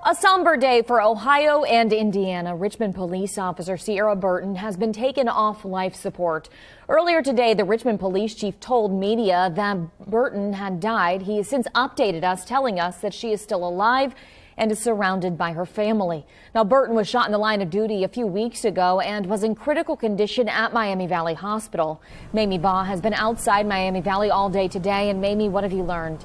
A somber day for Ohio and Indiana. Richmond police officer Sierra Burton has been taken off life support. Earlier today, the Richmond police chief told media that Burton had died. He has since updated us, telling us that she is still alive and is surrounded by her family. Now, Burton was shot in the line of duty a few weeks ago and was in critical condition at Miami Valley Hospital. Mamie Baugh has been outside Miami Valley all day today. And Mamie, what have you learned?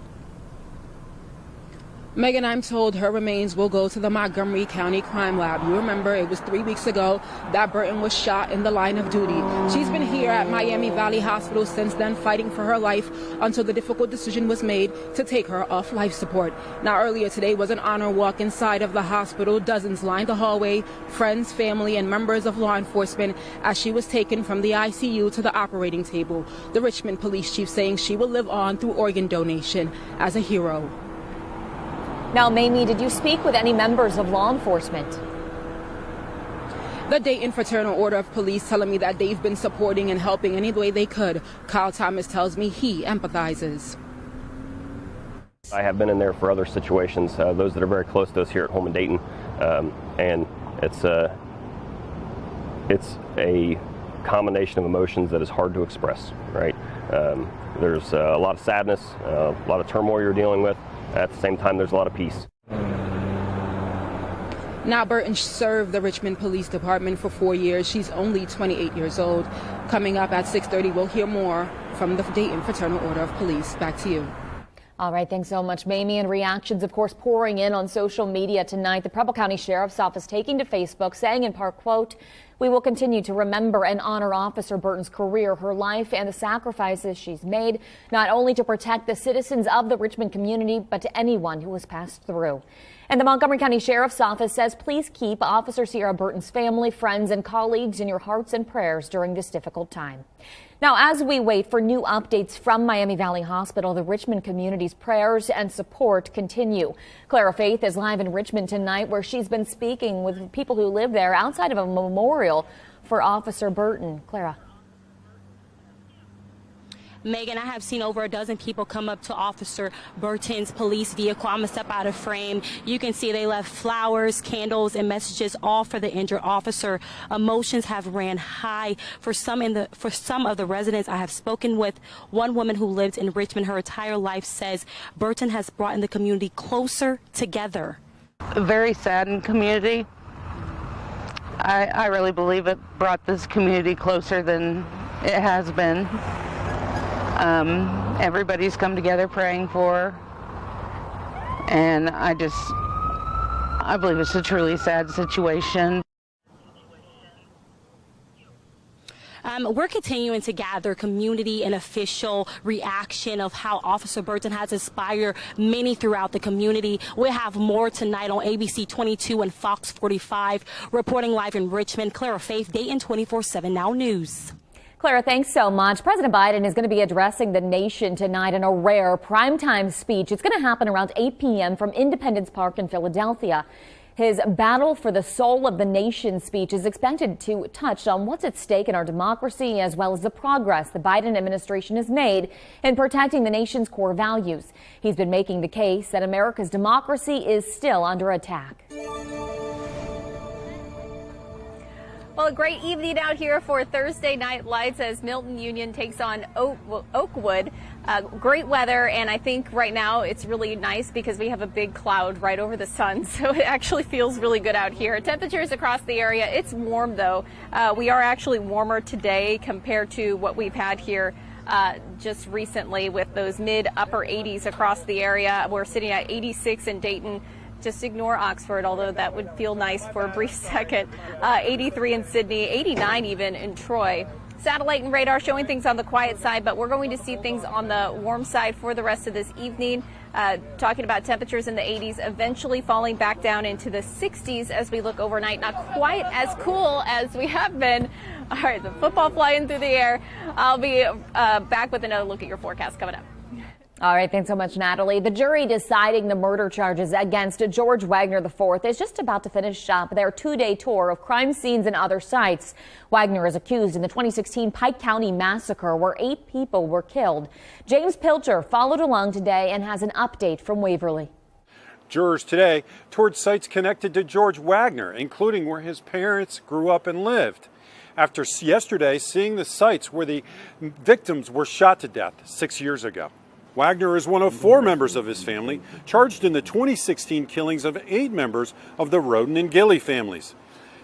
Megan, I'm told her remains will go to the Montgomery County Crime Lab. You remember it was 3 weeks ago that Burton was shot in the line of duty. She's been here at Miami Valley Hospital since then, fighting for her life until the difficult decision was made to take her off life support. Now, earlier today was an honor walk inside of the hospital. Dozens lined the hallway, friends, family, and members of law enforcement as she was taken from the ICU to the operating table. The Richmond police chief saying she will live on through organ donation as a hero. Now, Mamie, did you speak with any members of law enforcement? The Dayton Fraternal Order of Police telling me that they've been supporting and helping any way they could. Kyle Thomas tells me he empathizes. I have been in there for other situations, those that are very close to us here at home in Dayton, and it's a combination of emotions that is hard to express, right? There's a lot of sadness, a lot of turmoil you're dealing with. At the same time, there's a lot of peace. Now, Burton served the Richmond Police Department for 4 years. She's only 28 years old. Coming up at 6:30, we'll hear more from the Dayton Fraternal Order of Police. Back to you. All right, thanks so much, Mamie. And reactions, of course, pouring in on social media tonight. The Preble County Sheriff's Office taking to Facebook, saying in part, quote, "We will continue to remember and honor Officer Burton's career, her life, and the sacrifices she's made, not only to protect the citizens of the Richmond community, but to anyone who has passed through." And the Montgomery County Sheriff's Office says, please keep Officer Sierra Burton's family, friends, and colleagues in your hearts and prayers during this difficult time. Now, as we wait for new updates from Miami Valley Hospital, the Richmond community's prayers and support continue. Clara Faith is live in Richmond tonight, where she's been speaking with people who live there outside of a memorial for Officer Burton. Clara. Megan, I have seen over a dozen people come up to Officer Burton's police vehicle. I'm going to step out of frame. You can see they left flowers, candles, and messages, all for the injured officer. Emotions have ran high for some of the residents I have spoken with. One woman who lived in Richmond her entire life says Burton has brought in the community closer together. A very saddened community. I really believe it brought this community closer than it has been. Everybody's come together praying for her, and I believe it's a truly sad situation. We're continuing to gather community and official reaction of how Officer Burton has inspired many throughout the community. We'll have more tonight on ABC 22 and Fox 45. Reporting live in Richmond, Clara Faith, Dayton 24/7 Now News. Clara, thanks so much. President Biden is going to be addressing the nation tonight in a rare primetime speech. It's going to happen around 8 p.m. from Independence Park in Philadelphia. His Battle for the Soul of the Nation speech is expected to touch on what's at stake in our democracy, as well as the progress the Biden administration has made in protecting the nation's core values. He's been making the case that America's democracy is still under attack. Well, a great evening out here for Thursday Night Lights as Milton Union takes on Oakwood. Great weather, and I think right now it's really nice because we have a big cloud right over the sun, so it actually feels really good out here. Temperatures across the area, it's warm though. We are actually warmer today compared to what we've had here just recently with those mid-upper 80s across the area. We're sitting at 86 in Dayton. Just ignore Oxford, although that would feel nice for a brief second. 83 in Sydney, 89 even in Troy. Satellite and radar showing things on the quiet side, but we're going to see things on the warm side for the rest of this evening. Talking about temperatures in the 80s, eventually falling back down into the 60s as we look overnight. Not quite as cool as we have been. All right, the football flying through the air. I'll be back with another look at your forecast coming up. All right, thanks so much, Natalie. The jury deciding the murder charges against George Wagner IV is just about to finish up their two-day tour of crime scenes and other sites. Wagner is accused in the 2016 Pike County massacre, where 8 people were killed. James Pilcher followed along today and has an update from Waverly. Jurors today toured sites connected to George Wagner, including where his parents grew up and lived, after yesterday seeing the sites where the victims were shot to death 6 years ago. Wagner is one of 4 members of his family charged in the 2016 killings of 8 members of the Roden and Gilly families.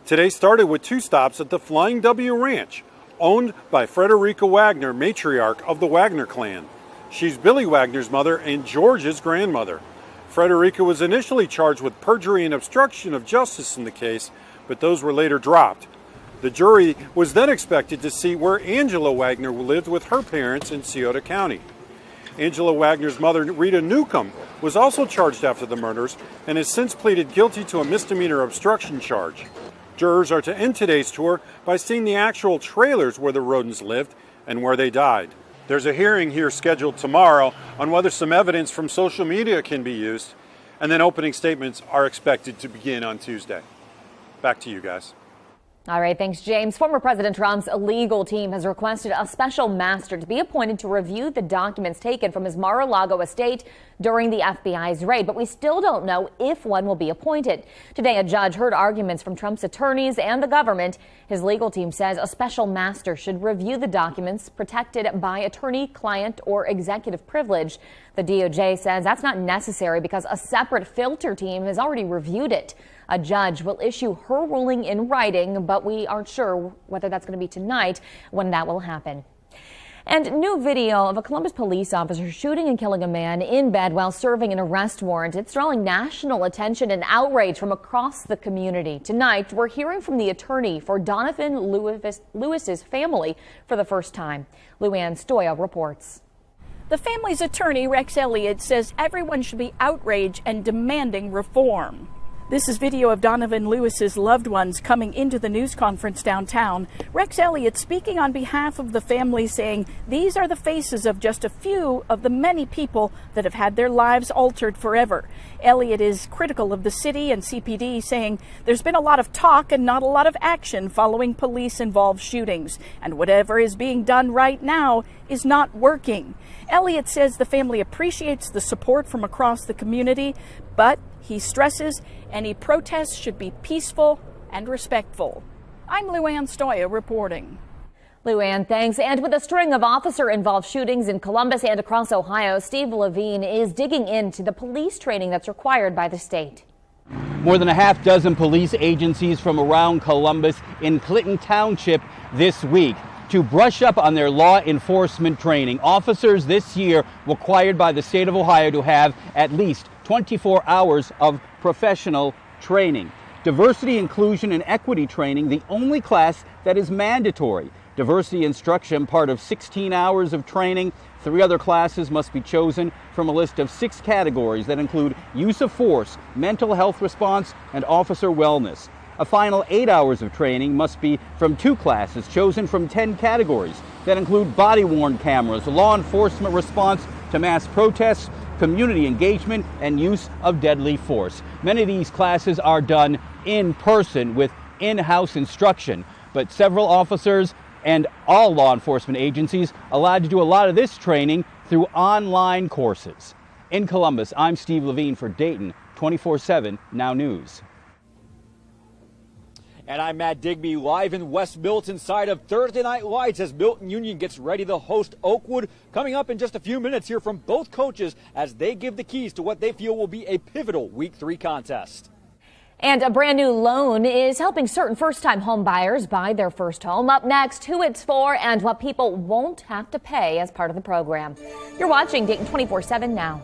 Today started with 2 stops at the Flying W Ranch, owned by Frederica Wagner, matriarch of the Wagner clan. She's Billy Wagner's mother and George's grandmother. Frederica was initially charged with perjury and obstruction of justice in the case, but those were later dropped. The jury was then expected to see where Angela Wagner lived with her parents in Scioto County. Angela Wagner's mother, Rita Newcomb, was also charged after the murders and has since pleaded guilty to a misdemeanor obstruction charge. Jurors are to end today's tour by seeing the actual trailers where the Rodens lived and where they died. There's a hearing here scheduled tomorrow on whether some evidence from social media can be used, and then opening statements are expected to begin on Tuesday. Back to you guys. All right, thanks, James. Former President Trump's legal team has requested a special master to be appointed to review the documents taken from his Mar-a-Lago estate during the FBI's raid, but we still don't know if one will be appointed. Today, a judge heard arguments from Trump's attorneys and the government. His legal team says a special master should review the documents protected by attorney-client or executive privilege. The DOJ says that's not necessary because a separate filter team has already reviewed it. A judge will issue her ruling in writing, but we aren't sure whether that's going to be tonight when that will happen. And new video of a Columbus police officer shooting and killing a man in bed while serving an arrest warrant. It's drawing national attention and outrage from across the community. Tonight, we're hearing from the attorney for Donovan Lewis's family for the first time. Luann Stoya reports. The family's attorney, Rex Elliott, says everyone should be outraged and demanding reform. This is video of Donovan Lewis's loved ones coming into the news conference downtown. Rex Elliott speaking on behalf of the family, saying these are the faces of just a few of the many people that have had their lives altered forever. Elliott is critical of the city and CPD, saying there's been a lot of talk and not a lot of action following police-involved shootings, and whatever is being done right now is not working. Elliott says the family appreciates the support from across the community, but he stresses any protests should be peaceful and respectful. I'm Luann Stoya reporting. Luann, thanks. And with a string of officer-involved shootings in Columbus and across Ohio, Steve Levine is digging into the police training that's required by the state. More than a half dozen police agencies from around Columbus in Clinton Township this week to brush up on their law enforcement training. Officers this year required by the state of Ohio to have at least 24 hours of professional training. Diversity, inclusion, and equity training, the only class that is mandatory. Diversity instruction, part of 16 hours of training. 3 other classes must be chosen from a list of 6 categories that include use of force, mental health response, and officer wellness. A final 8 hours of training must be from 2 classes chosen from 10 categories that include body-worn cameras, law enforcement response to mass protests, community engagement, and use of deadly force. Many of these classes are done in person with in-house instruction, but several officers and all law enforcement agencies allowed to do a lot of this training through online courses. In Columbus, I'm Steve Levine for Dayton 24/7 Now News. And I'm Matt Digby, live in West Milton side of Thursday Night Lights as Milton Union gets ready to host Oakwood. Coming up in just a few minutes here from both coaches as they give the keys to what they feel will be a pivotal Week 3 contest. And a brand new loan is helping certain first-time home buyers buy their first home. Up next, who it's for and what people won't have to pay as part of the program. You're watching Dayton 24/7 Now.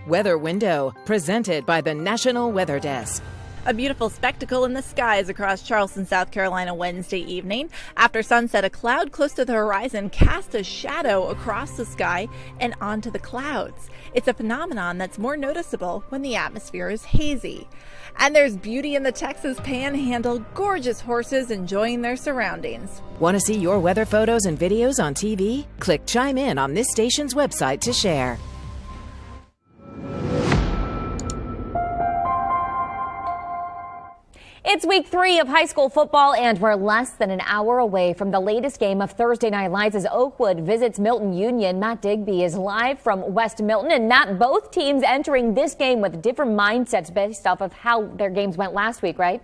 Weather Window, presented by the National Weather Desk. A beautiful spectacle in the skies across Charleston, South Carolina Wednesday evening. After sunset, a cloud close to the horizon cast a shadow across the sky and onto the clouds. It's a phenomenon that's more noticeable when the atmosphere is hazy. And there's beauty in the Texas Panhandle, gorgeous horses enjoying their surroundings. Want to see your weather photos and videos on TV? Click Chime In on this station's website to share. It's week 3 of high school football, and we're less than an hour away from the latest game of Thursday Night Lights as Oakwood visits Milton Union. Matt Digby is live from West Milton. And Matt, both teams entering this game with different mindsets based off of how their games went last week, right?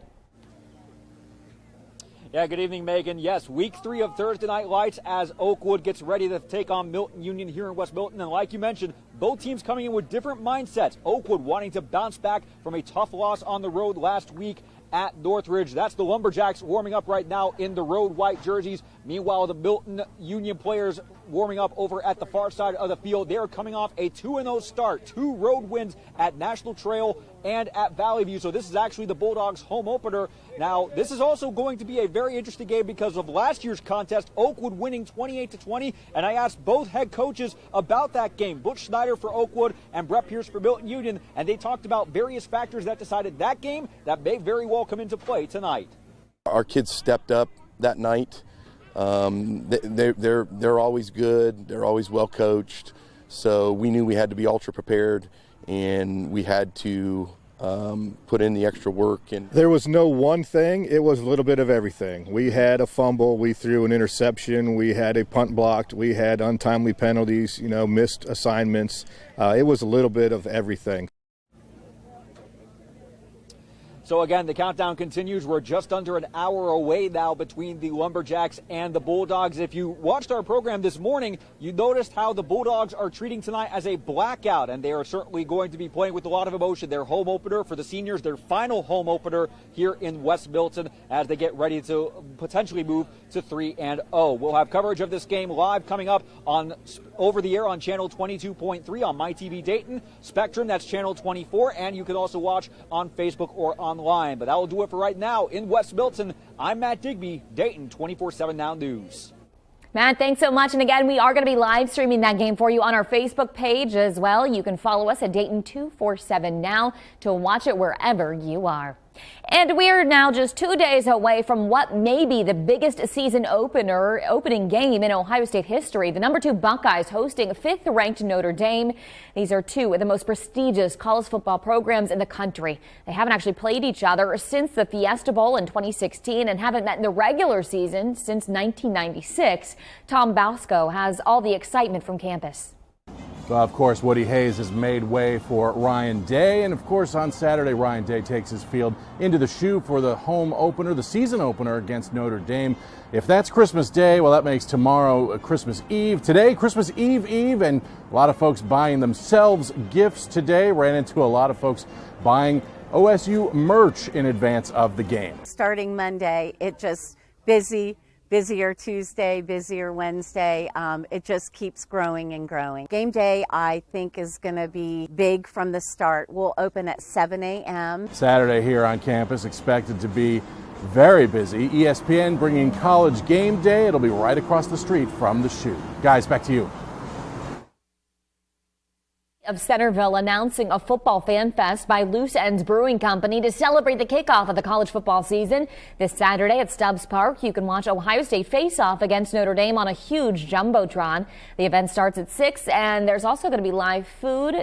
Yeah, good evening, Megan. Yes, week 3 of Thursday Night Lights as Oakwood gets ready to take on Milton Union here in West Milton. And like you mentioned, both teams coming in with different mindsets. Oakwood wanting to bounce back from a tough loss on the road last week at Northridge. That's the Lumberjacks warming up right now in the road white jerseys. Meanwhile, the Milton Union players warming up over at the far side of the field. They are coming off a 2-0 start, 2 road wins at National Trail and at Valley View. So this is actually the Bulldogs' home opener. Now, this is also going to be a very interesting game because of last year's contest, Oakwood winning 28-20. And I asked both head coaches about that game, Butch Snyder for Oakwood and Brett Pierce for Milton Union, and they talked about various factors that decided that game that may very well come into play tonight. Our kids stepped up that night. They're always good. They're always well coached. So we knew we had to be ultra prepared, and we had to put in the extra work. And there was no one thing. It was a little bit of everything. We had a fumble. We threw an interception. We had a punt blocked. We had untimely penalties, missed assignments. It was a little bit of everything. So again, the countdown continues. We're just under an hour away now between the Lumberjacks and the Bulldogs. If you watched our program this morning, you noticed how the Bulldogs are treating tonight as a blackout, and they are certainly going to be playing with a lot of emotion. Their home opener for the seniors, their final home opener here in West Milton as they get ready to potentially move to 3-0. We'll have coverage of this game live coming up on over the air on channel 22.3 on MyTV Dayton, Spectrum, that's channel 24, and you can also watch on Facebook or online. But that will do it for right now in West Milton. I'm Matt Digby, Dayton 24/7 Now News. Matt, thanks so much. And again, we are going to be live streaming that game for you on our Facebook page as well. You can follow us at Dayton 247 Now to watch it wherever you are. And we are now just 2 days away from what may be the biggest season opening game in Ohio State history. The number 2 Buckeyes hosting 5th-ranked Notre Dame. These are 2 of the most prestigious college football programs in the country. They haven't actually played each other since the Fiesta Bowl in 2016 and haven't met in the regular season since 1996. Tom Bosco has all the excitement from campus. Of course, Woody Hayes has made way for Ryan Day. And of course, on Saturday, Ryan Day takes his field into the shoe for the home opener, the season opener against Notre Dame. If that's Christmas Day, well, that makes tomorrow Christmas Eve. Today, Christmas Eve, and a lot of folks buying themselves gifts today. Ran into a lot of folks buying OSU merch in advance of the game. Starting Monday, it just busier Tuesday, busier Wednesday. It just keeps growing and growing. Game day, I think, is going to be big from the start. We'll open at 7 a.m. Saturday here on campus, expected to be very busy. ESPN bringing College Game Day. It'll be right across the street from the shoe. Guys, back to you. Of Centerville announcing a football fan fest by Loose Ends Brewing Company to celebrate the kickoff of the college football season. This Saturday at Stubbs Park, you can watch Ohio State face off against Notre Dame on a huge jumbotron. The event starts at 6, and there's also going to be live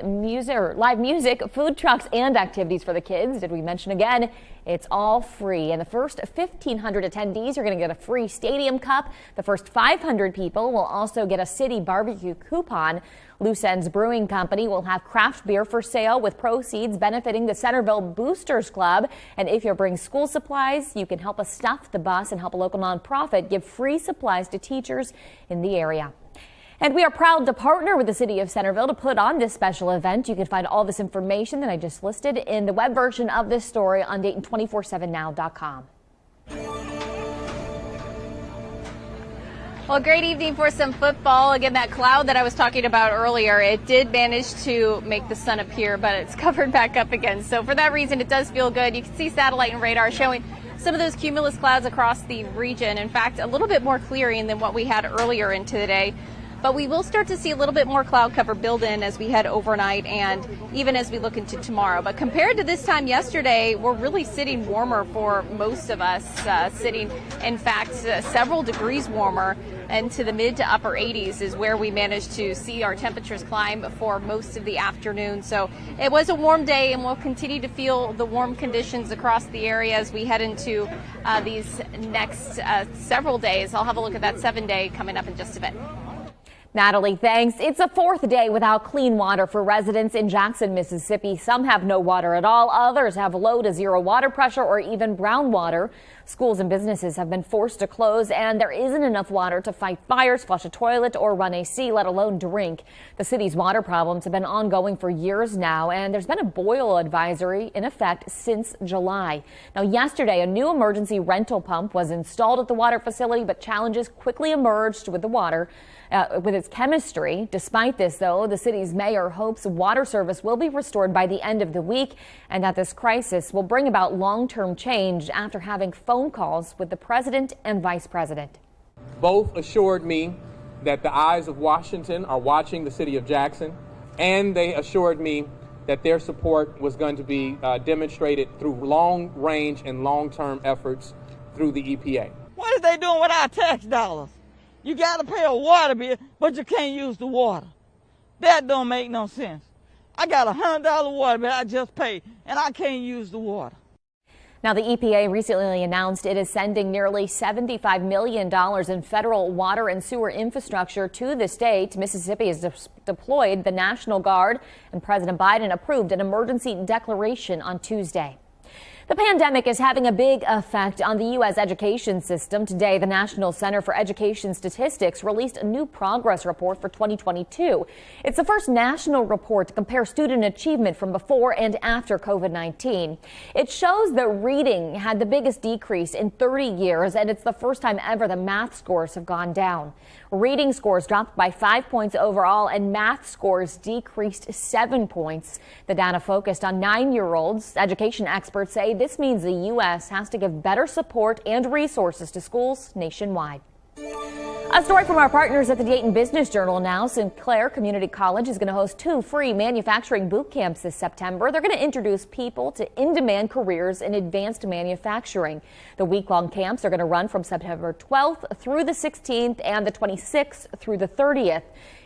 music, food trucks, and activities for the kids. Did we mention again? It's all free, and the first 1,500 attendees are going to get a free stadium cup. The first 500 people will also get a city barbecue coupon. Loose Ends Brewing Company will have craft beer for sale with proceeds benefiting the Centerville Boosters Club. And if you bring school supplies, you can help us stuff the bus and help a local nonprofit give free supplies to teachers in the area. And we are proud to partner with the city of Centerville to put on this special event. You can find all this information that I just listed in the web version of this story on Dayton247now.com. Well, great evening for some football. Again, that cloud that I was talking about earlier, it did manage to make the sun appear, but it's covered back up again. So for that reason, it does feel good. You can see satellite and radar showing some of those cumulus clouds across the region. In fact, a little bit more clearing than what we had earlier into the day. But we will start to see a little bit more cloud cover build in as we head overnight and even as we look into tomorrow. But compared to this time yesterday, we're really sitting warmer for most of us, sitting, in fact, several degrees warmer, into the mid to upper 80s is where we managed to see our temperatures climb for most of the afternoon. So it was a warm day, and we'll continue to feel the warm conditions across the area as we head into these next several days. I'll have a look at that 7-day coming up in just a bit. Natalie, thanks. It's a fourth day without clean water for residents in Jackson, Mississippi. Some have no water at all. Others have low to zero water pressure or even brown water. Schools and businesses have been forced to close, and there isn't enough water to fight fires, flush a toilet, or run AC, let alone drink. The city's water problems have been ongoing for years now, and there's been a boil advisory in effect since July. Now, yesterday, a new emergency rental pump was installed at the water facility, but challenges quickly emerged with the water. With its chemistry. Despite this, though, the city's mayor hopes water service will be restored by the end of the week and that this crisis will bring about long-term change after having phone calls with the president and vice president. Both assured me that the eyes of Washington are watching the city of Jackson, and they assured me that their support was going to be demonstrated through long-range and long-term efforts through the EPA. What are they doing with our tax dollars? You got to pay a water bill, but you can't use the water. That don't make no sense. I got a $100 water bill I just paid, and I can't use the water. Now, the EPA recently announced it is sending nearly $75 million in federal water and sewer infrastructure to the state. Mississippi has deployed the National Guard, and President Biden approved an emergency declaration on Tuesday. The pandemic is having a big effect on the U.S. education system. Today, the National Center for Education Statistics released a new progress report for 2022. It's the first national report to compare student achievement from before and after COVID-19. It shows that reading had the biggest decrease in 30 years, and it's the first time ever the math scores have gone down. Reading scores dropped by 5 points overall, and math scores decreased 7 points. The data focused on 9-year-olds. Education experts say this means the U.S. has to give better support and resources to schools nationwide. A story from our partners at the Dayton Business Journal now. Sinclair Community College is going to host 2 free manufacturing boot camps this September. They're going to introduce people to in-demand careers in advanced manufacturing. The week-long camps are going to run from September 12th through the 16th and the 26th through the 30th.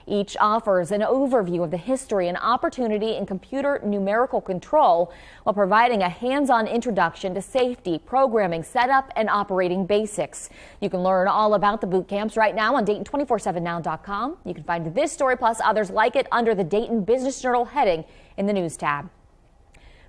Each offers an overview of the history and opportunity in computer numerical control while providing a hands-on introduction to safety, programming, setup, and operating basics. You can learn all about the boot camps right now on Dayton247now.com. You can find this story plus others like it under the Dayton Business Journal heading in the News tab.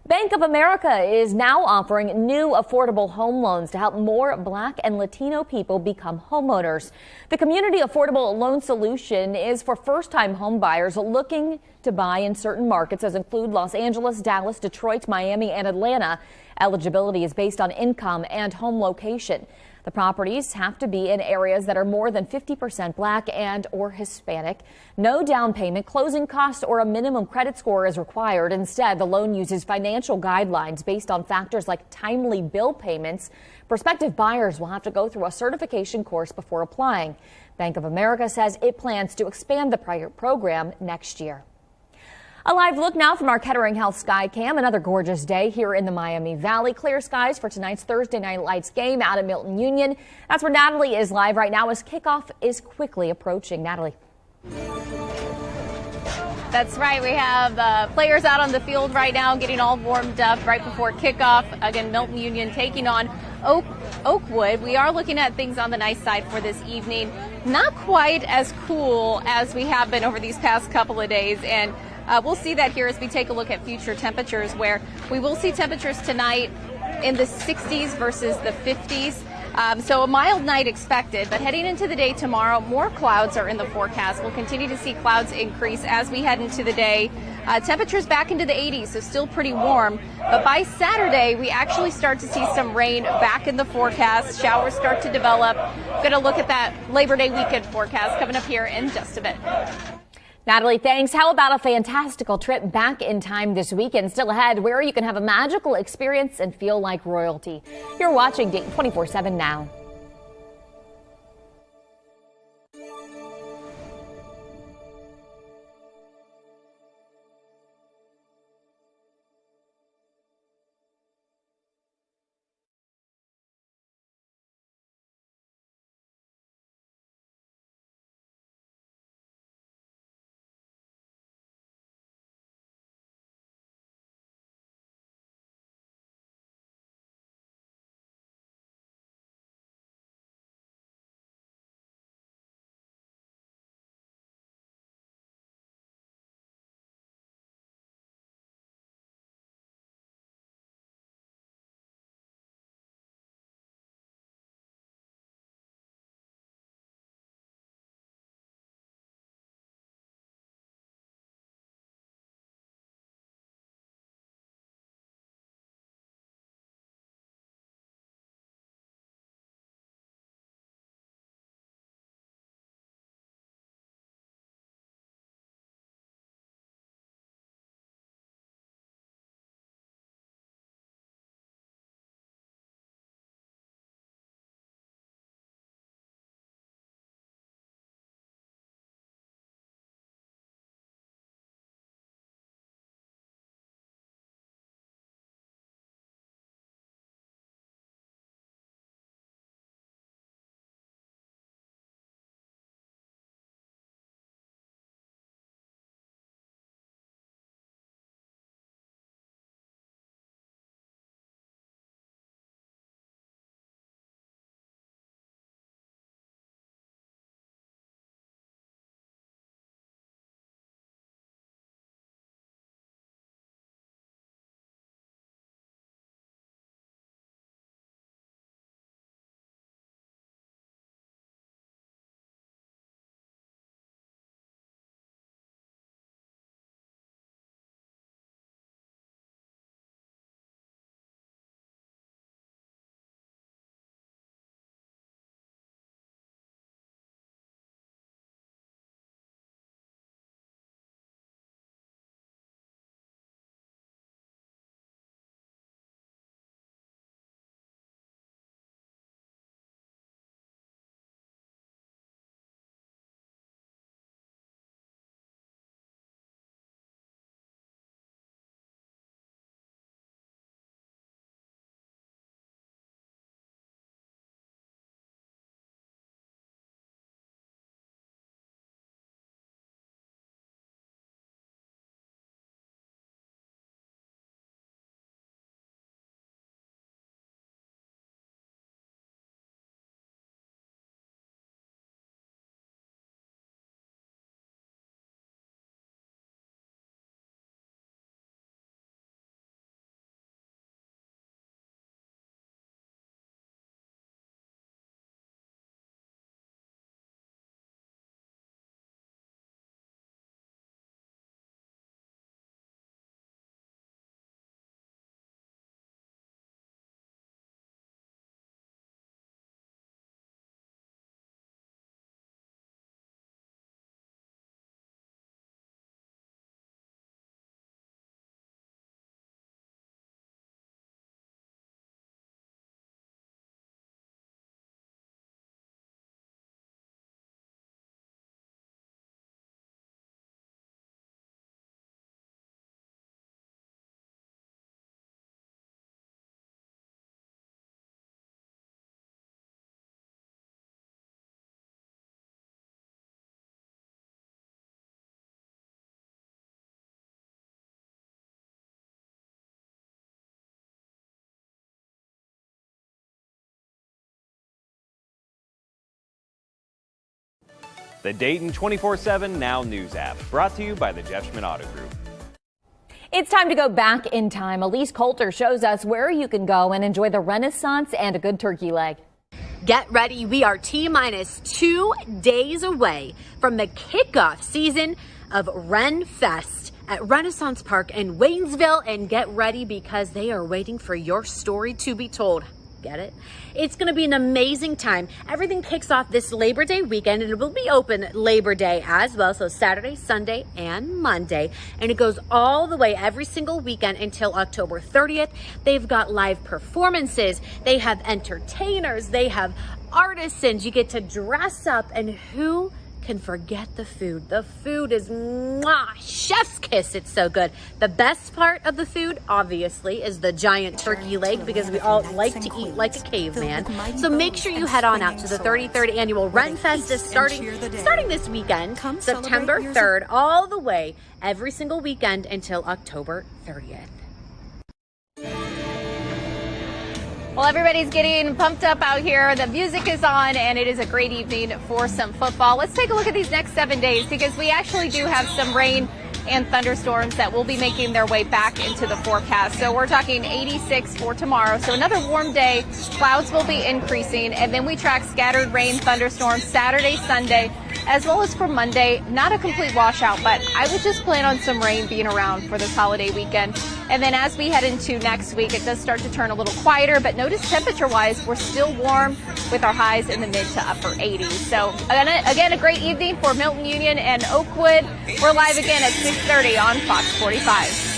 Bank of America is now offering new affordable home loans to help more Black and Latino people become homeowners. The Community Affordable Loan Solution is for first-time home buyers looking to buy in certain markets, as include Los Angeles, Dallas, Detroit, Miami, and Atlanta. Eligibility is based on income and home location. The properties have to be in areas that are more than 50% Black and or Hispanic. No down payment, closing costs, or a minimum credit score is required. Instead, the loan uses financial guidelines based on factors like timely bill payments. Prospective buyers will have to go through a certification course before applying. Bank of America says it plans to expand the program next year. A live look now from our Kettering Health Sky Cam. Another gorgeous day here in the Miami Valley. Clear skies for tonight's Thursday Night Lights game out at Milton Union. That's where Natalie is live right now as kickoff is quickly approaching. Natalie. That's right. We have players out on the field right now getting all warmed up right before kickoff. Again, Milton Union taking on Oakwood. We are looking at things on the nice side for this evening. Not quite as cool as we have been over these past couple of days, and we'll see that here as we take a look at future temperatures, where we will see temperatures tonight in the 60s versus the 50s. So a mild night expected, but heading into the day tomorrow, more clouds are in the forecast. We'll continue to see clouds increase as we head into the day. Temperatures back into the 80s, so still pretty warm. But by Saturday, we actually start to see some rain back in the forecast. Showers start to develop. Going to look at that Labor Day weekend forecast coming up here in just a bit. Natalie, thanks. How about a fantastical trip back in time this weekend? Still ahead, where you can have a magical experience and feel like royalty. You're watching Dayton 24/7 now. The Dayton 24/7 Now News app, brought to you by the Jeff Schmidt Auto Group. It's time to go back in time. Elise Coulter shows us where you can go and enjoy the Renaissance and a good turkey leg. Get ready. We are T-minus 2 days away from the kickoff season of Ren Fest at Renaissance Park in Waynesville, and get ready because they are waiting for your story to be told. Get it? It's going to be an amazing time. Everything kicks off this Labor Day weekend, and it will be open Labor Day as well, so Saturday, Sunday, and Monday. And it goes all the way every single weekend until October 30th. They've got live performances. They have entertainers. They have artisans. You get to dress up, and who can forget the food? The food is mwah, chef's kiss. It's so good. The best part of the food, obviously, is the giant turkey leg, because we all like to eat like a caveman. So make sure you head on out to the 33rd annual Ren Fest is starting this weekend, September 3rd, all the way every single weekend until October 30th. Well, everybody's getting pumped up out here. The music is on, and it is a great evening for some football. Let's take a look at these next 7 days, because we actually do have some rain and thunderstorms that will be making their way back into the forecast. So we're talking 86 for tomorrow. So another warm day. Clouds will be increasing, and then we track scattered rain, thunderstorms Saturday, Sunday, as well as for Monday. Not a complete washout, but I would just plan on some rain being around for this holiday weekend. And then as we head into next week, it does start to turn a little quieter, but notice temperature-wise, we're still warm with our highs in the mid to upper 80s. So again, a great evening for Milton Union and Oakwood. We're live again at 6:30 on Fox 45.